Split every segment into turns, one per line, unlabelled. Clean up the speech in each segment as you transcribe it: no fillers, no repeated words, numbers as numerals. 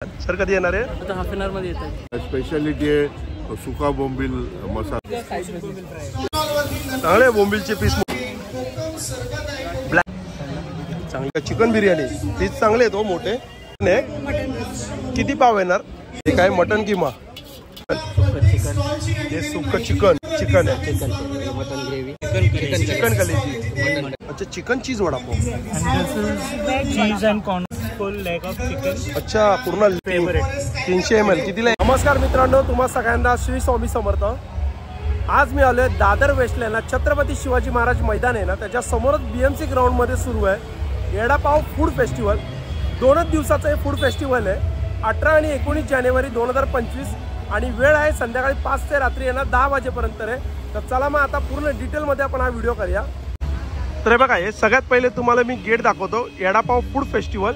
Sir कधी येणार आहे?
आता हाफ एन आवर मध्ये येतात.
स्पेशालिटी आहे सुका बोंबील मसाला.
चांगले बोंबीलचे पीस ब्लॅक चांगली चिकन बिर्याणी पीस चांगले आहेत हो मोठे. किती पाव येणार? हे काय मटन किमा हे सुक्क चिकन आहे.
मटन ग्रेव्ही
चिकन कलेजी. अच्छा chicken cheese vada pav.
Cheese and corn full leg of chicken.
अच्छा पूर्ण फेवरेट 300 ml कितीला? नमस्कार मित्रांनो, तुम्हा सगळ्यांना श्री स्वामी समर्थ. आज मी आलोय दादर वेस्टलँडला छत्रपती शिवाजी महाराज मैदान आहे ना, त्याच्या समोरच BMC ग्राउंड मध्ये सुरू आहे येडापाव फूड फेस्टिवल. 2 दिवसाचं हे फूड फेस्टिवल आहे. 18 आणि 19 जानेवारी 2025 आणि वेळ आहे संध्याकाळी 5 ते रात्री येणार 10 वाजेपर्यंत आहे. तर चला मग आता पूर्ण डिटेलमध्ये आपण हा व्हिडिओ करूया. तर बघा हे सगळ्यात पहिले तुम्हाला मी गेट दाखवतो. येडापाव फूड फेस्टिवल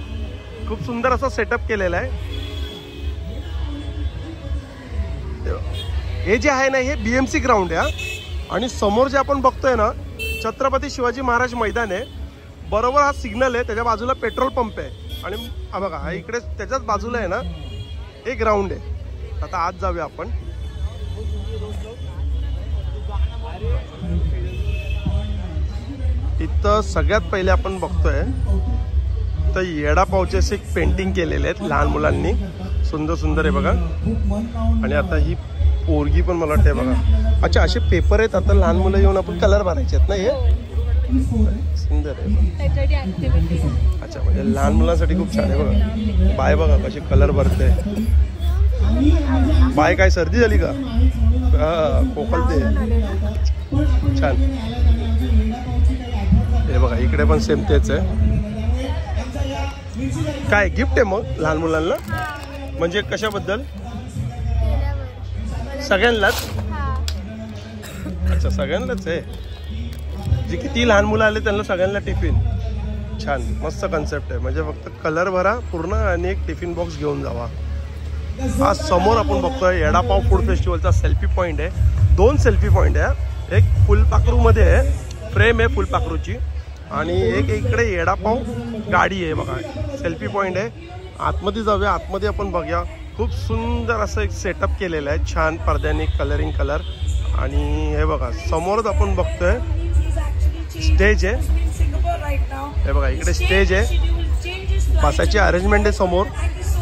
खूप सुंदर असं सेटअप केलेलं आहे. हे जे आहे ना हे BMC ग्राउंड आहे आणि समोर जे आपण बघतोय ना छत्रपती शिवाजी महाराज मैदान आहे. बरोबर हा सिग्नल आहे, त्याच्या बाजूला पेट्रोल पंप आहे आणि हा बघा हा इकडे त्याच्याच बाजूला आहे ना हे ग्राउंड आहे. आता आज जाऊया आपण. इथं सगळ्यात पहिले आपण बघतोय तर येडापावचे असे पेंटिंग केलेले आहेत लहान मुलांनी. सुंदर सुंदर आहे बघा. आणि आता ही पोरगी पण मला वाटते बघा. अच्छा असे पेपर आहेत. आता लहान मुलं येऊन आपण कलर भरायचे आहेत ना. हे सुंदर आहे. अच्छा म्हणजे लहान मुलांसाठी खूप छान आहे बघा. बाय बघा कशी कलर भरते. बाय काय सर्दी झाली का? खोकलते. छान. हे बघा इकडे पण सेम तेच आहे. काय गिफ्ट आहे मग लहान मुलांना? म्हणजे कशाबद्दल? सगळ्यांनाच? अच्छा सगळ्यांनाच आहे. जे किती लहान मुलं आले त्यांना सगळ्यांना टिफिन. छान मस्त कन्सेप्ट आहे. म्हणजे फक्त कलर भरा पूर्ण आणि एक टिफिन बॉक्स घेऊन जावा. हा समोर आपण बघतोय येडापाव फूड फेस्टिवलचा सेल्फी पॉईंट आहे. 2 सेल्फी पॉईंट आहे. एक फुलपाखरू मध्ये आहे, फ्रेम आहे फुलपाखरूची, आणि एक इकडे येडापाव गाडी आहे बघा. सेल्फी पॉईंट आहे. आतमध्ये जाऊया. आतमध्ये आपण बघूया. खूप सुंदर असं एक सेटअप केलेलं आहे छान पडद्याने कलरिंग कलर. आणि हे बघा समोरच आपण बघतोय स्टेज आहे. हे बघा इकडे स्टेज आहे. बसायची अरेंजमेंट आहे समोर.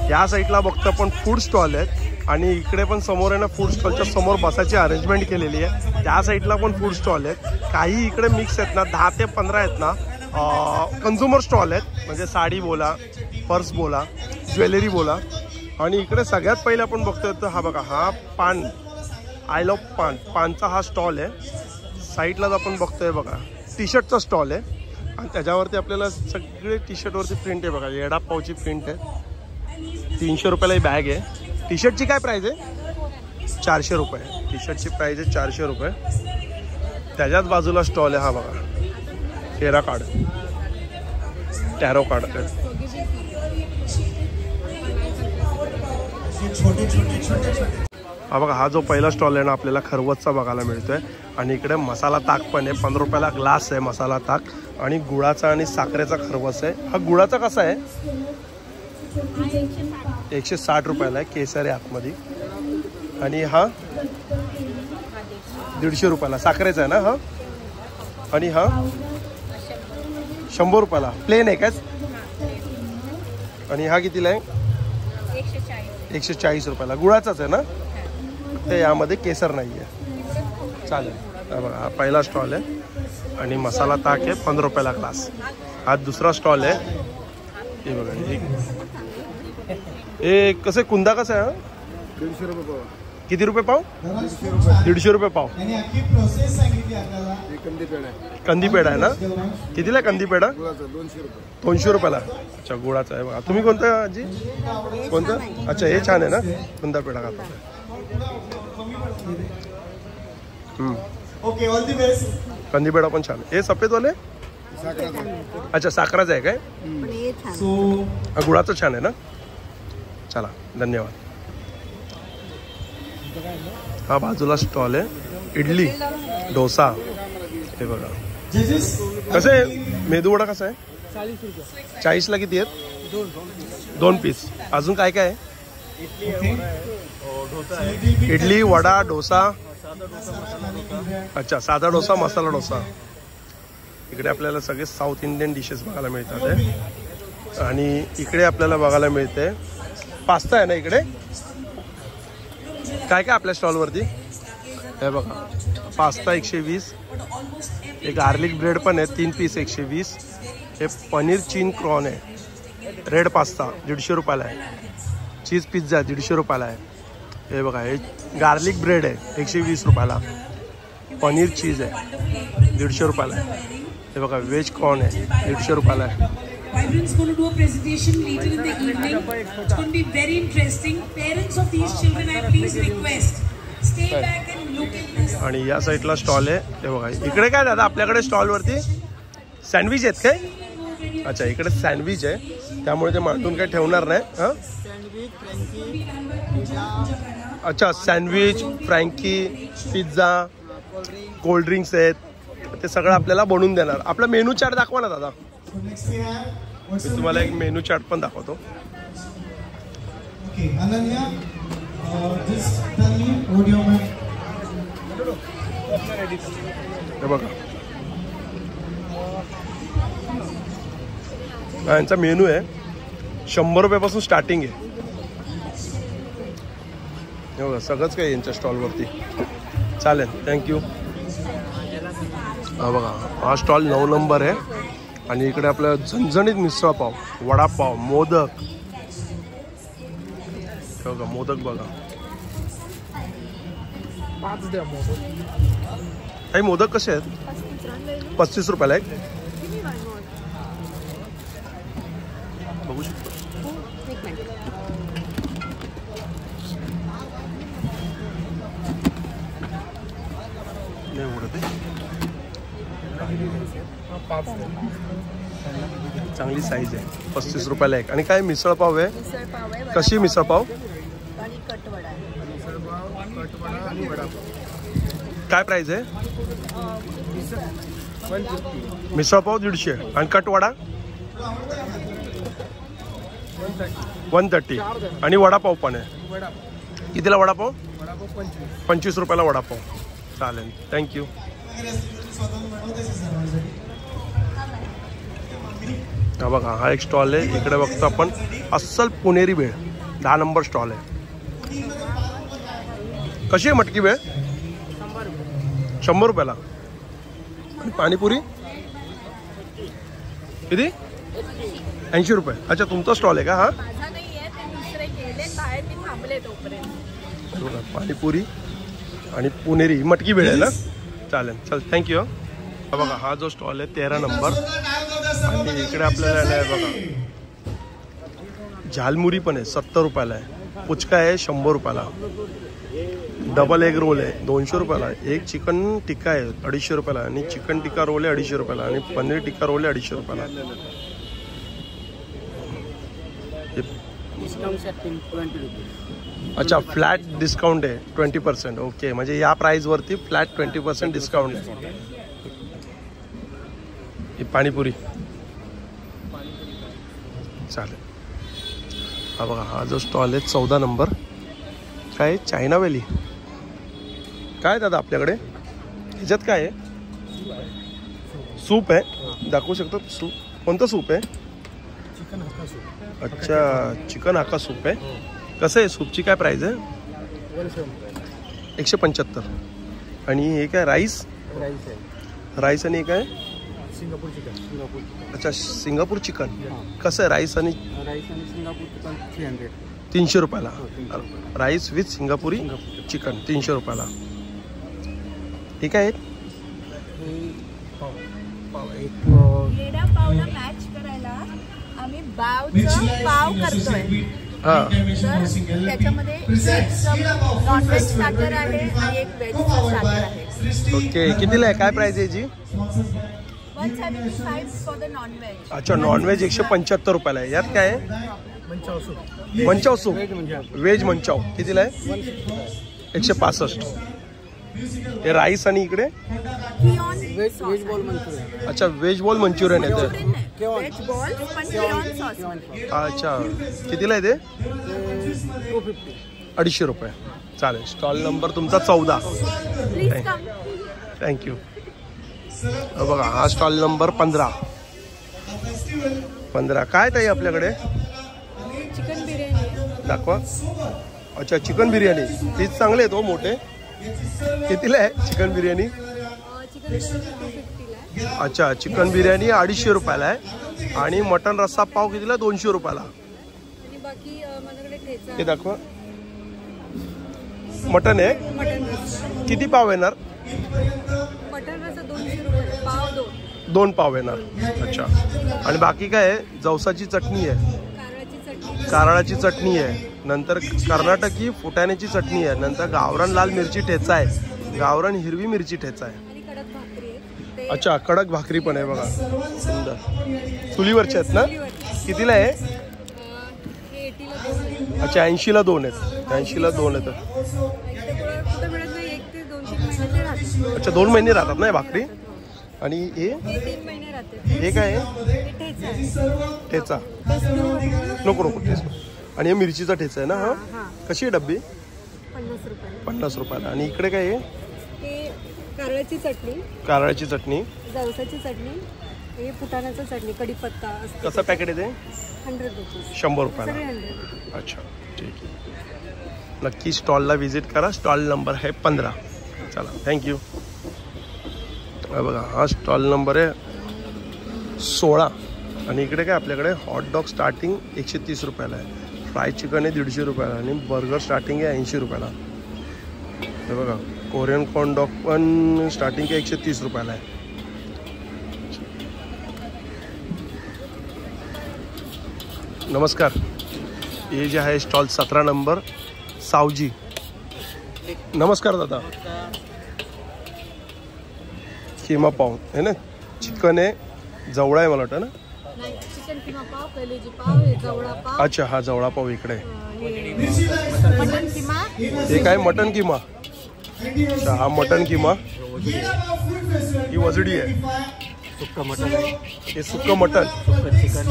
या साईडला बघतो आपण फूड स्टॉल आहेत आणि इकडे पण समोर आहे ना फूड स्टॉलच्या समोर बसायची अरेंजमेंट केलेली आहे. त्या साईडला पण फूड स्टॉल आहेत. काही इकडे मिक्स आहेत ना 10 ते 15 आहेत ना कन्झ्युमर स्टॉल आहेत. म्हणजे साडी बोला, पर्स बोला, ज्वेलरी बोला. आणि इकडे सगळ्यात पहिले आपण बघतोय तर हा बघा हा पान आय लव्ह पान पानचा हा स्टॉल आहे. साईडलाच आपण बघतोय बघा टी शर्टचा स्टॉल आहे आणि त्याच्यावरती आपल्याला सगळे टी शर्टवरती प्रिंट आहे बघा. येडापावची प्रिंट आहे. 300 रुपयाला ही बॅग आहे. टी शर्टची काय प्राईज आहे? 400 रुपये. टी शर्टची प्राईज आहे 400 रुपये. त्याच्याच बाजूला स्टॉल आहे हा बघा टेरा कार्ड टॅरो कार्ड. हा बघा हा जो पहिला स्टॉल आहे ना आपल्याला खरवसचा बघायला मिळतोय. आणि इकडे मसाला ताक पण आहे. 15 रुपयाला ग्लास आहे मसाला ताक. आणि गुळाचा आणि साखरेचा खरवस आहे. हा गुळाचा कसा आहे? 160 रुपयाला आहे. केसर आहे आतमध्ये. आणि हा 150 रुपयाला साखरेचा आहे ना हा. आणि हा 100 रुपयाला प्लेन आहे काय? आणि हा कितीला आहे? 140 रुपयाला. गुळाचाच आहे ना ते. यामध्ये केसर नाही आहे. चालेल. बघा हा पहिला स्टॉल आहे आणि मसाला ताक आहे 15 रुपयाला ग्लास. हा दुसरा स्टॉल आहे. हे बघा हे कसं कुंदा कसा आहे?
150 रुपये पाव.
किती रुपये पाव? 150 रुपये पाव. कंदी पेढा आहे ना. कितीला आहे कंदी पेढा? 200 रुपयाला. अच्छा गुळाचा आहे बघा. तुम्ही कोणता आजी? कोणतं? अच्छा हे छान आहे ना कुंदा पेढा खाता. कंदी पेढा पण छान आहे. हे सफेदवाले? अच्छा साखराचा आहे काय? गुळाचं छान आहे ना. चला धन्यवाद. हा बाजूला स्टॉल आहे इडली डोसा. हे बघा कसं आहे मेदू वडा कसा आहे? 40 रुपये. 40ला किती आहेत? 2 पीस. अजून काय काय आहे? इडली वडा डोसा. अच्छा, साधा डोसा मसाला डोसा. इकडे आपल्याला सगळे साऊथ इंडियन डिशेस बघायला मिळतात आहे. आणि इकडे आपल्याला बघायला मिळते पास्ता आहे ना इकडे. काय काय आपल्या स्टॉलवरती हे बघा. पास्ता 120, एक गार्लिक ब्रेड पण आहे 3 पीस 120. हे पनीर चीन क्रॉन आहे. रेड पास्ता 150 रुपयाला आहे. चीज पिझ्झा 150 रुपयाला आहे. हे बघा, हे गार्लिक ब्रेड आहे 120 रुपयाला. पनीर चीज आहे 150 रुपयाला आहे. हे बघा, व्हेज कॉर्न आहे 150 रुपयाला आहे.
Vibrant's going to do a presentation later in the evening. It's going to be very interesting. Parents of these children, I please request, stay back and look at this.
आणि या साईडला stall आहे. हे बघा, इकडे काय दादा आपल्याकडे स्टॉलवरती सँडविच आहेत काय? अच्छा, इकडे सँडविच आहे त्यामुळे ते मांडून काय ठेवणार नाही. हां, अच्छा, सँडविच, फ्रँकी, पिझ्झा, कोल्ड्रिंक्स आहेत. ते सगळं आपल्याला बनवून देणार. आपला मेनू चार्ट दाखवा ना दादा. मी तुम्हाला एक मेनू चार्ट पण दाखवतो. हे बघा, यांचा मेनू आहे 100 रुपयापासून स्टार्टिंग आहे. हे बघा, सगळंच काही यांच्या स्टॉलवरती. चालेल, थँक्यू. हा बघा, हा स्टॉल 9 नंबर आहे. आणि इकडे आपल्या झणझणीत मिसळपाव, वडापाव, मोदक. बघा, मोदक बघा. काही मोदक कसे आहेत? 35 रुपयाला एक. बघू शकतो. नाही उडत आहे. चांगली साईज आहे. 35 रुपयाला एक. आणि काय मिसळपाव आहे? कशी मिसळपाव? काय प्राइस आहे? मिसळपाव 150 आणि कटवडा 130. आणि वडापाव पण आहे. कितीला वडापाव? 25 रुपयाला वडापाव. चालेल, थँक्यू. हा बघा, हा एक स्टॉल आहे. इकडे बघतो आपण अस्सल पुणेरी भेळ. 10 नंबर स्टॉल आहे. कशी आहे मटकी भेळ? 100 रुपयाला. आणि पाणीपुरी किती? 80 रुपये. अच्छा, तुमचा स्टॉल आहे का हा? पाणीपुरी आणि पुणेरी मटकी भेळ आहे ना. चालेल, चल, थँक्यू. हा बघा, हा जो स्टॉल आहे 13 नंबर. आणि इकडे आपल्याला बघा झालमुरी पण आहे 70 रुपयाला आहे. पुचका आहे 100 रुपयाला. डबल एग रोल आहे 200 रुपयाला. एक चिकन टिक्का आहे 250 रुपयाला. आणि चिकन टिक्का रोल आहे 250 रुपयाला. आणि पनीर टिक्का रोल आहे 250 रुपयाला. अच्छा, फ्लॅट डिस्काउंट आहे 20%. ओके, म्हणजे या प्राईजवरती फ्लॅट 20% डिस्काउंट आहे. ही पाणीपुरी. चालेल. हा बघा, हा जो स्टॉल आहे 14 नंबर. काय चायना व्हॅली काय दादा आपल्याकडे? ह्याच्यात काय आहे? सूप आहे. दाखवू शकतो सूप? कोणतं सूप आहे? अच्छा, चिकन हाक्का सूप आहे. कसं आहे सूपची? काय प्राईस आहे? 175. आणि हे काय राईस? राईस आणि काय?
Singapore chicken.
अच्छा, सिंगापूर चिकन. कसं आहे राईस आणि
सिंगापूर चिकन?
300 रुपयाला. राईस विथ सिंगापुरी चिकन 300 रुपयाला. हे काय आहेत?
येडा पावला मॅच करायला आम्ही बावचं पाव करतोय.
हां,
तर त्याच्यामध्ये नॉनव्हेज स्टार्टर आहे आणि एक व्हेज स्टार्टर आहे.
ओके, कितीला आहे? काय प्राईस आहे याची?
175 फॉर द नॉनव्हेज.
अच्छा, नॉनव्हेज 175 रुपयाला आहे. यात काय आहे? मंचाव सूप. व्हेज मंचाव कितीला आहे? 165. हे राईस आणि इकडे
व्हेज बॉल मंचुरियन.
अच्छा, व्हेज बॉल मंचुरियन आहे ते.
व्हेज बॉल पण किऑन सॉस.
अच्छा, कितीला आहे ते? 250 रुपये. चालेल. स्टॉल नंबर तुमचा 14.
Please come.
थँक्यू. बघा हा स्टॉल नंबर 15. काय ताई आपल्याकडे
चिकन बिर्याणी
दाखवा. अच्छा चिकन बिर्याणी. पीस चांगले आहेत हो मोठे. कितीला आहे चिकन बिर्याणी?
चिकन बिर्याणी 250 ला.
अच्छा चिकन बिर्याणी 250 रुपयाला आहे आणि मटन रस्सा पाव कितीला? 200 रुपयाला.
आणि बाकी माझ्याकडे ठेचा
हे दाखवा. मटन आहे.
मटन रस्सा.
किती पाव येणार?
मटन रस्सा 200 रुपये. पाव
2 पाव येणार. अच्छा. आणि बाकी काय आहे? जवसाची चटणी आहे,
कारळाची चटणी,
कारळाची चटणी आहे, नंतर कर्नाटकी फुटाण्याची चटणी आहे, नंतर गावरान लाल मिरची ठेचा आहे, गावरान हिरवी मिरची ठेचा आहे.
आणि कडक भाकरी आहे. ते
अच्छा कडक भाकरी पण आहे बघा. सुंदर. चुलीवरचे आहेत ना? कितीला आहे?
हे 80 ला 2 आहे.
अच्छा 80ला 2 आहेत. 80ला 2 आहेत.
ते कुठं मिळत नाही. 1 ते 2 महिने राहतात.
अच्छा 2 महिने राहतात ना भाकरी. आणि हे
3 महिने राहते.
हे काय आहे?
हे ठेचा आहे.
ठेचा
टेस्ट
नको ठेचा. आणि हे मिरचीचा ठेचा आहे ना? हा
हां
कशी आहे डब्बी?
50 रुपये.
50 रुपयाला. आणि इकडे काय आहे?
हे कारळाची चटणी,
कारळाची चटणी,
जवसाची चटणी, हे फुटाण्याचं चटणी, कढीपत्ता असते.
कसं पॅकेट आहे ते?
100 रुपीज.
100 रुपयाला.
सगळे 100.
अच्छा ठीक आहे. नक्की स्टॉलला व्हिजिट करा. स्टॉल नंबर आहे 15. चला थँक्यू. बघा हा स्टॉल नंबर आहे 16. आणि इकडे काय आपल्याकडे हॉटडॉग स्टार्टिंग 130 रुपयाला आहे, फ्राय चिकन आहे 150 रुपयाला आणि बर्गर स्टार्टिंग आहे 80 रुपयाला. हे बघा कोरियन कॉर्न डॉग पण स्टार्टिंग आहे 130 रुपयाला आहे. नमस्कार. हे जे आहे स्टॉल 17 नंबर सावजी. नमस्कार दादा. किमा पाव आहे ना? चिकन आहे, जवळा आहे मला वाटतं ना?
नाही, चिकन किमा पाव, कलेजी पाव, हे जवळा पाव.
अच्छा हा जवळा पाव इकडे.
मटन किमा.
हे काय? मटन किमा. अच्छा हा मटन किमा. ही वजडी आहे.
सुक्का मटन,
हे सुक्क मटन,
चिकन,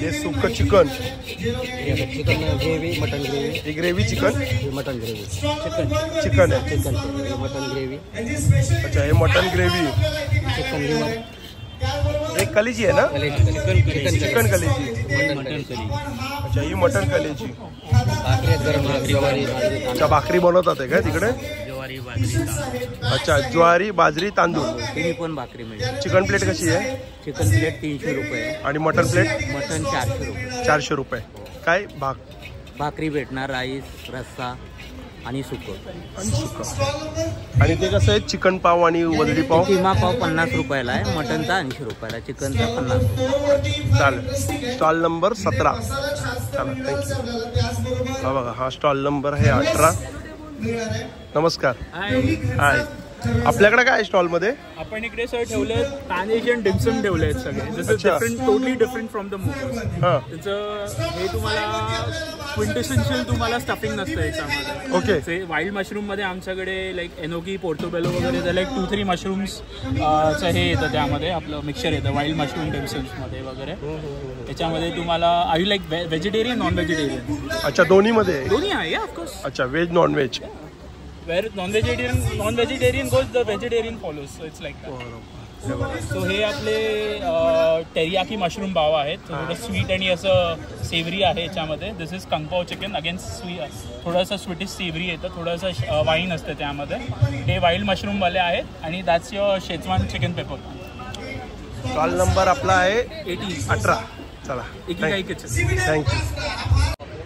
हे सुक्क chicken,
chicken gravy, mutton gravy,
हे gravy chicken,
mutton gravy,
chicken आहे.
चिकन मटन ग्रेव्ही,
अच्छा हे मटन ग्रेव्ही.
चिकन लिव्हर,
हे कलेजी आहे ना?
चिकन
चिकन कलेजी.
मटन करी,
अच्छा ही मटन कलेजी.
भाकरी गरम ज्वारी,
अच्छा भाकरी बनवतात आहे काय तिकडे?
ज्वारी, बाजरी,
अच्छा ज्वारी बाजरी तांदूळ.
तिन्ही पण भाकरी मिळते.
चिकन प्लेट कशी आहे?
चिकन प्लेट 300 रुपये,
आणि मटन प्लेट
मटन 400 रुपये.
400 रुपये. काय
भाकरी भेटणार, राईस, रस्सा आणि सुकं.
आणि सुक्का. आणि ते कसं आहे? चिकन पाव आणि वजडी पाव.
किमा पाव 50 रुपयाला आहे, मटनचा 80 रुपयाला, चिकनचा 50 रुपये.
चालेल. Stall number 17. चला थँक्यू. हा बघा हा स्टॉल नंबर आहे 18. नमस्कार. हाय. आपल्याकडे काय स्टॉलमध्ये?
आपण इकडे सर ठेवले पॅन एशियन डिम्सम ठेवले आहेत सगळे. दिस इज
अच्छा.
Different, totally different from the momos.
हां
त्याचं हे तुम्हाला क्विंटेसेन्शियल तुम्हाला स्टफिंग नसतं याच्यामध्ये.
ओके.
ते वाईल्ड मशरूम मध्ये आमच्याकडे लाईक एनोकी, पोर्टोबेलो वगैरे लाईक 2-3 मशरूम्स चं हे येतं, त्यामध्ये आपलं मिक्सचर येतं वाईल्ड मशरूम डिम्सम्स मध्ये वगैरे. त्याच्यामध्ये तुम्हाला are you like vegetarian, non vegetarian?
अच्छा दोन्हीमध्ये?
दोन्ही आहे ऑफकोर्स.
अच्छा veg non veg.
Where non-vegetarian goes, the vegetarian follows. So it's like that. So हे आपले टेरियाकी मशरूम पाव आहेत. थोडं स्वीट आणि असं सेवरी आहे याच्यामध्ये. दिस इज कंगपाव चिकन. अगेन थोडंसं स्वीटिश सेवरी येतं, थोडंसं वाईन असतं त्यामध्ये. हे वाईल्ड मशरूमवाले आहेत आणि that's your Schezwan chicken paper.
Stall number आपला आहे 18. चला थँक्यू.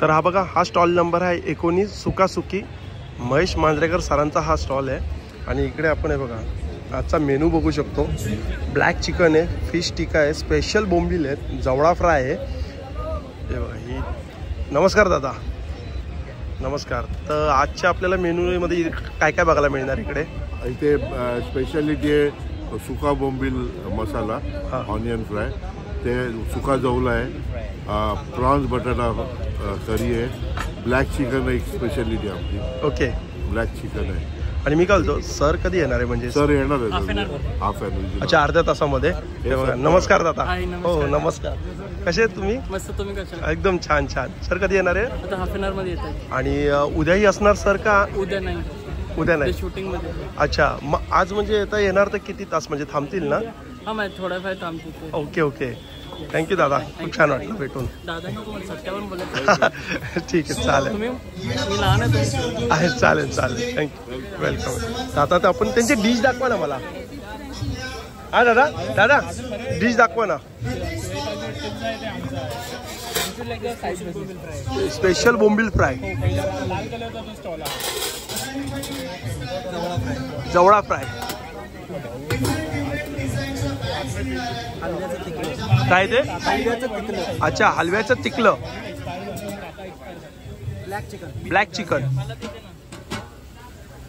तर हा बघा हा स्टॉल नंबर आहे 19. सुकासुकी महेश मांजरेकर सरांचा हा स्टॉल आहे. आणि इकडे आपण हे बघा आजचा मेनू बघू शकतो. ब्लॅक चिकन आहे, फिश टिक्का आहे, स्पेशल बोंबील आहेत, जवळा फ्राय आहे. हे बघा ही. नमस्कार दादा. नमस्कार. तर आजच्या आपल्याला मेनूमध्ये काय काय बघायला मिळणार इकडे?
इथे स्पेशालिटी आहे सुका बोंबील मसाला, ऑनियन फ्राय, ते सुका जवला आहे, प्रॉन्स बटाटा करी आहे, ब्लॅक चिकन एक स्पेशालिटी आपली.
ओके
ब्लॅक चिकन आहे.
आणि मी कालतो सर कधी येणार आहे? म्हणजे
सर येणार आहे हाफ ॲन.
अच्छा अर्ध्या तासामध्ये. हे बघा. नमस्कार दादा. हो नमस्कार. कसे आहेत तुम्ही?
मस्त. तुम्ही कसे?
एकदम छान छान. सर कधी येणार आहे?
आता हाफ एन आवर मध्ये येत.
आणि उद्याही असणार सर का?
उद्या नाही.
उद्या नाही.
शूटिंग मध्ये.
अच्छा, मग आज म्हणजे येता येणार तर किती तास म्हणजे थांबतील ना?
हा, माहिती थोडाफार थांबतील.
Okay okay. थँक्यू दादा, खूप छान वाटलं भेटून.
दादा सत्यावर बोलायचं.
ठीक आहे, चालेल.
तुम्ही मी लहान
आहे. चालेल चालेल, थँक्यू, वेलकम. आता तर आपण त्यांची डिश दाखवा ना मला. हा दादा, दादा डिश दाखवा ना. स्पेशल बोंबील फ्राय, जवळा फ्राय, काय ते? अच्छा, हलव्याचं तिकलं, ब्लॅक चिकन,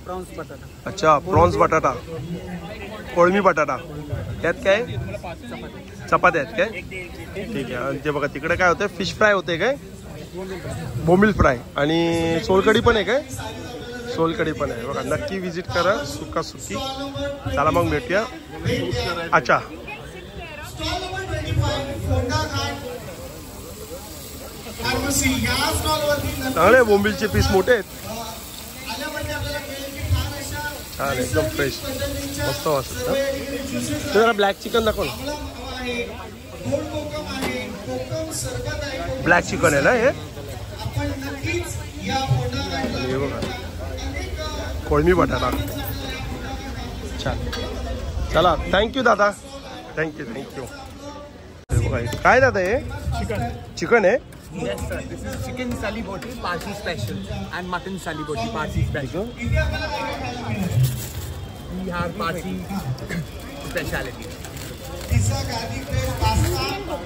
प्रॉन्स बटाटा.
अच्छा, प्रॉन्स बटाटा, कोळमी बटाटा. यात काय? चपात्या आहेत काय? ठीक आहे. आणि ते बघा तिकडे काय होतं, फिश फ्राय होते काय? बोंबील फ्राय. आणि सोलकढी पण आहे काय? सोलकढी पण आहे बघा. नक्की विजिट करा. सुका सुकी. चला मग भेटूया. अच्छा, चांगले बोंबीलचे पीस मोठे आहेत. छान, एकदम फ्रेश, मस्त वाटतं. ते जरा ब्लॅक चिकन दाखव ना. ब्लॅक चिकन आहे ना हे? हे बघा, कोळमी बटाटा. छान, चला, थँक्यू दादा, थँक्यू थँक्यू. बघा काय दादा हे? चिकन. चिकन आहे?
Yes sir, this is chicken sali boti Parsi special and mutton sali boti Parsi special. We have Parsi speciality. Pizza garlic bread pasta.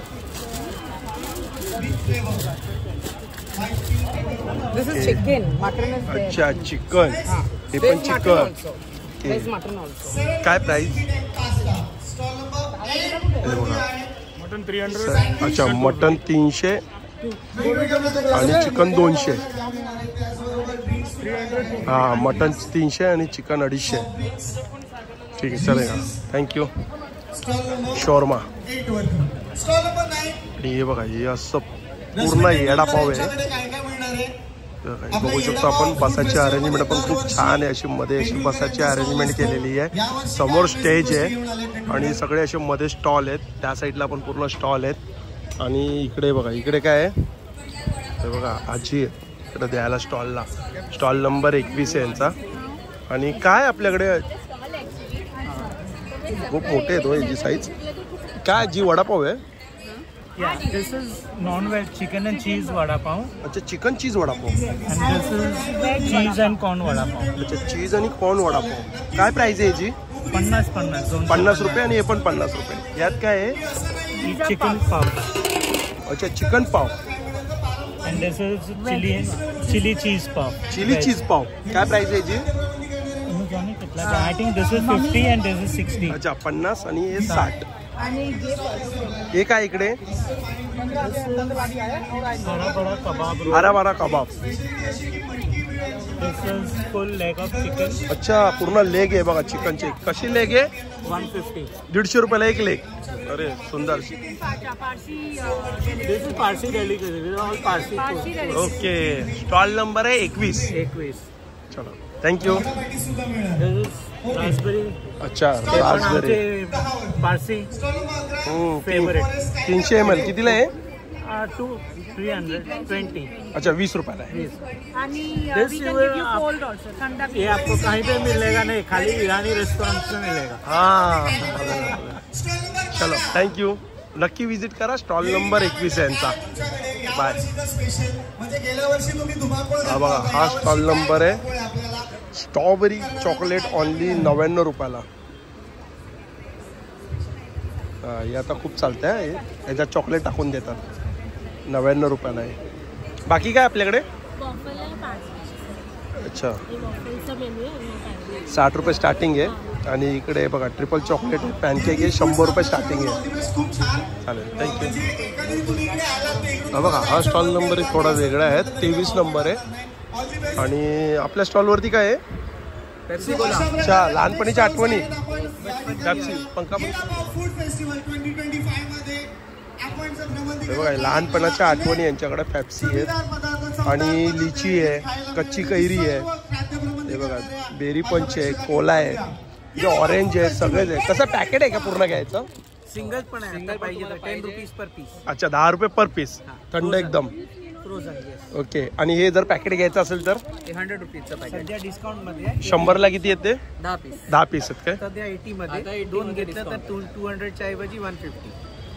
This is chicken, mutton is there.
अच्छा, chicken. हे पण chicken.
There's mutton also.
काय price?
Mutton 300.
अच्छा, mutton 300 आणि chicken 200. हा, mutton 300 आणि chicken 250. ठीक आहे, चालेल का? थँक्यू. शॉर्मा. आणि हे बघा, हे असं पूर्ण येडापाव आहे. बघू शकतो आपण. बसाची अरेंजमेंट पण खूप छान आहे. अशी मध्ये अशी बसाची अरेंजमेंट केलेली आहे. समोर स्टेज आहे आणि सगळे असे मध्ये स्टॉल आहेत. त्या साईडला पण पूर्ण स्टॉल आहेत. आणि इकडे बघा, इकडे काय आहे ते बघा, आजी आहे इकडे द्यायला स्टॉलला. स्टॉल नंबर 21 आहे यांचा. आणि काय आपल्याकडे खूप मोठे आहेत हो याची साईज. काय आजी, वडापाव आहे?
Yeah, this is non-veg chicken and cheese vada pav.
अच्छा, chicken cheese vada pav.
And this is cheese and corn vada pav.
अच्छा, चीज आणि कॉर्न वडापाव. काय प्राइस आहे याची?
50
रुपये आणि हे पण 50 रुपये. यात काय आहे?
चिकन पाव.
अच्छा, चिकन पाव.
And this is chili cheese pav.
Chilli cheese pav. काय प्राइस आहे याची?
I think this is 50 and this is 60.
अच्छा, 50 आणि हे 60. हे काय इकडे? हरा भरा कबाब.
This is full leg of chicken.
अच्छा, पूर्ण लेग आहे बघा चिकनची. कशी लेग आहे?
150.
150 रुपयाला एक लेग. अरे सुंदर.
This is Parsi delicacy. This is all Parsi food.
Okay. Stall number आहे 21. चलो, थँक्यू.
This is raspberry.
अच्छा, राजबेरी.
Parsi favorite.
300 ml कितीला आहे?
320.
अच्छा, 20 रुपयाला आहे.
ये आपको कहीं पे मिलेगा नहीं, खाली ईरानी रेस्टोरेंट में मिलेगा.
हां, चलो, थँक्यू. नक्की विजिट करा. स्टॉल नंबर 21 आहे यांचा. बाय. हा बघा, हा स्टॉल नंबर आहे. स्ट्रॉबेरी चॉकलेट ऑनली 99 रुपयाला. हे आता खूप चालतं आहे. याच्यात चॉकलेट टाकून देतात. 99 रुपयाला आहे. बाकी काय आपल्याकडे? अच्छा, 60 रुपये स्टार्टिंग आहे. आणि इकडे बघा, ट्रिपल चॉकलेट आहे, पॅनकेक आहे, 100 रुपये स्टार्टिंग आहे. चालेल, थँक्यू. हा बघा, हा स्टॉल नंबर थोडा वेगळा आहे. 23 नंबर आहे. आणि आपल्या स्टॉलवरती काय आहे? अच्छा, लहानपणीच्या आठवणी. पंखा. हे बघा लहानपणाच्या आठवणी यांच्याकडे फॅप्सी आहेत आणि लिची आहे, कच्ची कैरी आहे, हे बघा बेरी पंच आहे, कोला आहे, जे ऑरेंज आहे, सगळेच आहे. कसं पॅकेट आहे का पूर्ण घ्यायचं?
सिंगल पण आहे, आता पाहिजे तर 10 रुपीज पर पीस.
अच्छा 10 रुपये पर पीस, थंड एकदम.
Frozen, yes.
ओके. आणि हे जर पॅकेट घ्यायचं असेल तर
100 रुपीजचं पाहिजे. सध्या डिस्काउंट मध्ये आहे.
100ला किती येते?
10 पीस.
10 पीस आहेत काय?
सध्या 80 मध्ये दोन घेतलं तर 200 च्या ऐवजी 150.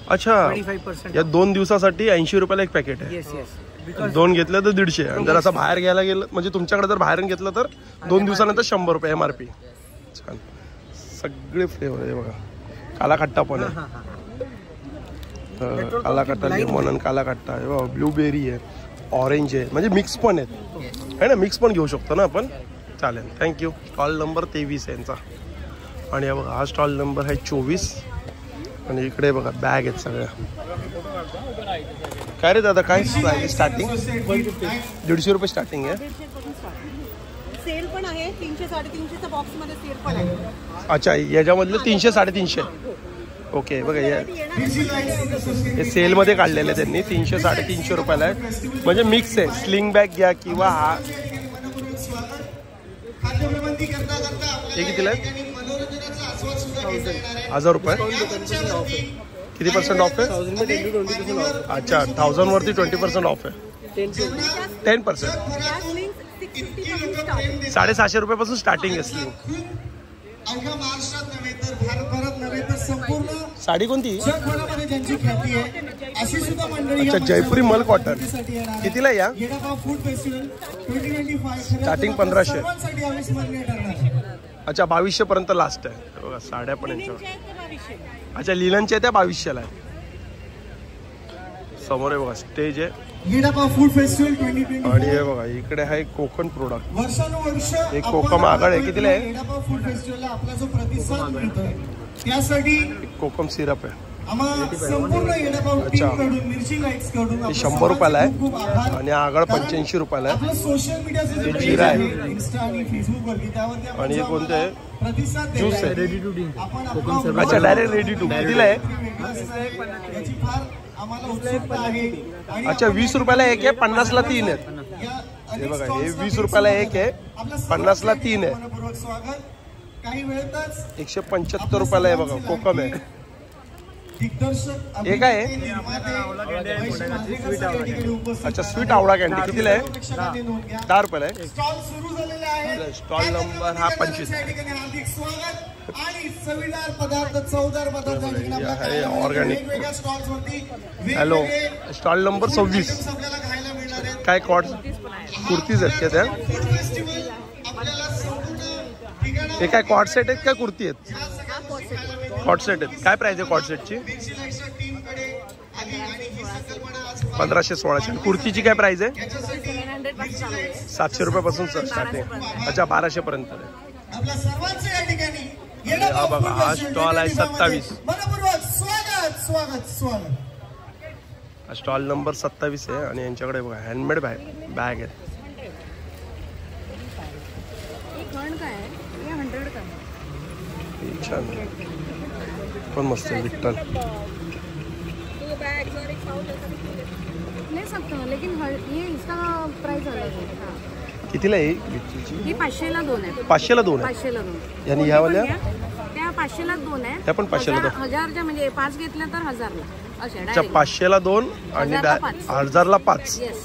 अच्छा
25%.
या 2 दिवसासाठी 80 रुपयाला एक पॅकेट आहे.
Yes yes.
2 घेतलं तर 150. आणि जर असं बाहेर घ्यायला गेलं म्हणजे तुमच्याकडे जर बाहेर घेतलं तर 2 दिवसानंतर 100 रुपये MRP. छान सगळे फ्लेवर आहे बघा. काला खट्टा पण आहे, काला खट्टा, लेमन आणि काला खट्टा आहे बघा, ब्लूबेरी आहे, ऑरेंज आहे, म्हणजे मिक्स पण आहेत है ना. मिक्स पण घेऊ शकतो ना आपण. चालेल, थँक्यू. स्टॉल नंबर 23 आहे यांचा. आणि हा बघा हा स्टॉल नंबर आहे 24. आणि इकडे बघा बॅग आहेत सगळ्या. काय रे दादा काय स्टार्टिंग? 150 रुपये स्टार्टिंग आहे.
सेल पण आहे 300-350 बॉक्स मध्ये सेल पण आहे.
अच्छा याच्यामधले 300-350. ओके बघा हे सेलमध्ये काढलेलं आहे त्यांनी. 300-350 रुपयाला आहे. म्हणजे मिक्स आहे. स्लिंग बॅग घ्या किंवा हा हे कितीला आहे? 1000 रुपये. किती % ऑफ आहे? अच्छा 1000 वरती 20% ऑफ आहे. 10%. 750 रुपयापासून स्टार्टिंग आहे स्लिंग. साडी कोणती? अच्छा जयपुरी मल कॉटन. कितीला या? स्टार्टिंग 1500. अच्छा 2200 पर्यंत लास्ट आहे बघा. साड्या पण यांच्यावर. अच्छा लिलनच्या त्या 2200ला आहे. समोर आहे बघा स्टेज आहे. आणि हे बघा इकडे आहे कोकण प्रोडक्ट. एक कोकम आगळ आहे. कितीला आहे? कोकम सिरप आहे. अच्छा 100 रुपयाला आहे. आणि आगळ 85 रुपयाला आहे. हे जिरा आहे. आणि हे कोणतं आहे? ज्यूस आहे. अच्छा डायरेक्ट रेडी टू. कितीला आहे? अच्छा 20 रुपयाला एक आहे, 50ला 3 आहेत. हे बघा हे 20 रुपयाला एक आहे, 50ला 3 आहे. 175 रुपयाला आहे बघा कोकम आहे. हे काय आहे? अच्छा स्वीट आवळा कॅन्डी. कितीला आहे? 10 रुपयाला आहे. स्टॉल नंबर हा 25. ऑर्गॅनिक. Hello stall number 26. काय कॉट कुर्तीज आहेत का त्या? हे काय कॉट सेट आहेत का कुर्ती आहेत? कॉट सेट आहेत. काय प्राइस आहे कॉट सेटची? 1500-1600. कुर्तीची काय प्राइस आहे? 700 रुपयापासून स्टार्टिंग. अच्छा 1200 पर्यंत आहे. हा बघा हा स्टॉल आहे 27. स्टॉल नंबर 27 आहे. आणि यांच्याकडे बघा हँडमेड बॅग आहेत. छान पण मस्त आहे. विठ्ठल कितीला आहे?
ही 500ला 2 आहे.
500ला 2 आहे.
500ला 2.
आणि ह्या वाल्या
त्या 500ला 2 आहे.
त्या पण 500ला 2.
1000च्या म्हणजे 5 घेतल्या तर 1000ला असे.
अच्छा 500ला 2 आणि 1000ला 5.
येस.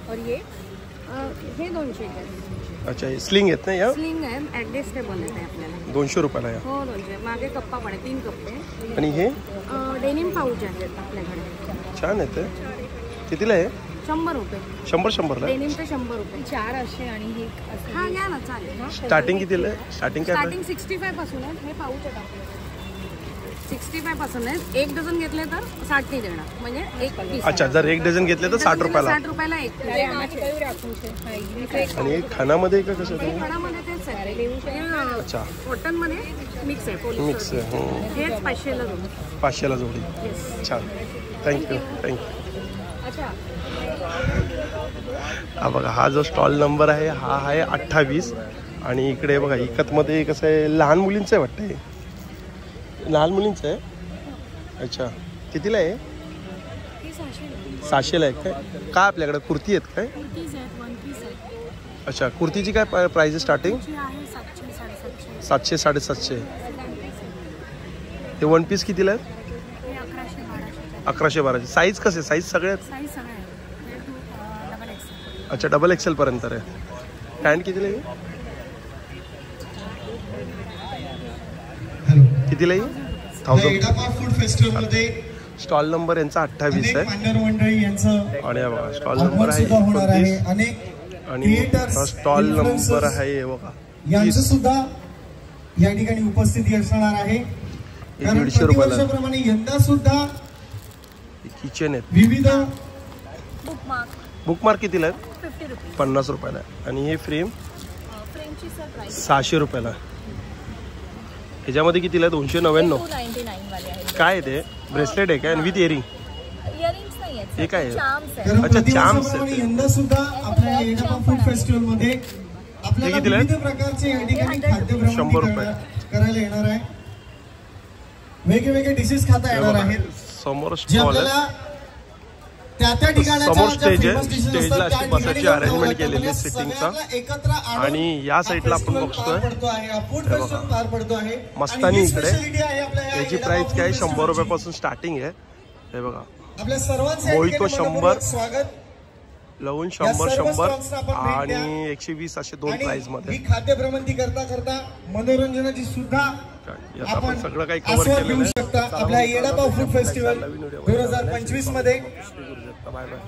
और हे 200 आहे.
अच्छा स्लिंग आहेत ना या?
स्लिंग आहे. ऍडजस्टेबल आहे आपल्याला.
200 रुपयाला आहे.
हो 200. मागे कप्पा पण आहे. 3 कप्पे.
आणि हे
डेनिम पाऊच आहेत आपल्याकडे.
छान आहे. ते कितीला आहे?
100 रुपये.
100ला
डेनिम ते 100 रुपये. 4 असे आणि हे हा घ्या ना चालेल.
स्टार्टिंग कितीला आहे? स्टार्टिंग काय?
स्टार्टिंग 65 पासून आहे. हे पाऊच आहे आपल्याकडे. 65 पासून आहे. 1 डझन घेतले तर 60 नाही देणार. म्हणजे एक पीस.
अच्छा जर 1 डझन घेतले तर 60 रुपयाला.
60 रुपयाला एक.
आणि खानामध्ये का कसं?
खानामध्ये तेच आहे.
अच्छा
कॉटन मध्ये मिक्स आहे.
मिक्स आहे.
हेच 500ला 2.
500ला जोडी. छान थँक्यू.
अच्छा
हा बघा हा जो स्टॉल नंबर आहे हा आहे 28. आणि इकडे बघा इकतमध्ये कसं आहे लहान मुलींचं आहे वाटतं. हे लहान मुलींचं आहे. अच्छा कितीला आहे? 600ला आहे काय आपल्याकडे कुर्ती आहेत काय? अच्छा, कुर्तीची काय प्राइस आहे स्टार्टिंग? 700 750. ते वन पीस कितीला आहे? 1100-1200. साईज कसे? साईज सगळ्यात? अच्छा, डबल एक्सेल पर्यंत आहे. पॅन्ट कितीला आहे? कितीला आहे? 1000.
फूड फेस्टिवल मध्ये
स्टॉल नंबर यांचा 28 आहे.
मान्यवर मंडळी यांचं
आणि बघा स्टॉल नंबर आहे 29 आणि स्टॉल नंबर आहे बघा
यांचं सुद्धा या ठिकाणी उपस्थिती असणार आहे.
150 रुपयाला.
प्रमाणे यंदा सुद्धा
किचन आहेत.
विविध
बुकमार्क कितीला आहे? 50 रुपयाला. आणि हे फ्रेम 600 रुपयाला. ह्याच्यामध्ये कितीला? 299. काय आहे ते? ब्रेसलेट आहे काय? With earring? हे काय आहे? अच्छा, चार्म्स आहेत.
यंदा सुद्धा आपल्या येडापा फूड फेस्टिवल मध्ये आपल्याला विविध प्रकारचे या ठिकाणी खाद्य
100 रुपये
करायला येणार आहे. वेगवेगळे डिशेस खाता येणार आहेत.
समोर स्टॉल आहे. समोर स्टेज आहे. स्टेजला अशी बसायची अरेंजमेंट केलेली आहे सिटिंगचा. आणि या साईडला आपण बघतोय मस्तानी इकडे. याची प्राइस काय? 100 रुपयापासून स्टार्टिंग आहे. हे बघा, मोहितो 100, लवून 100 आणि 120 असे 2 प्राइस मध्ये.
खाद्य भ्रमंती करता करता मनोरंजनाची सुद्धा
आपण सगळं काही कव्हर केलेलं आहे.
आपल्या येडापा फूड फेस्टिवल 2025 मध्ये.
Bye bye.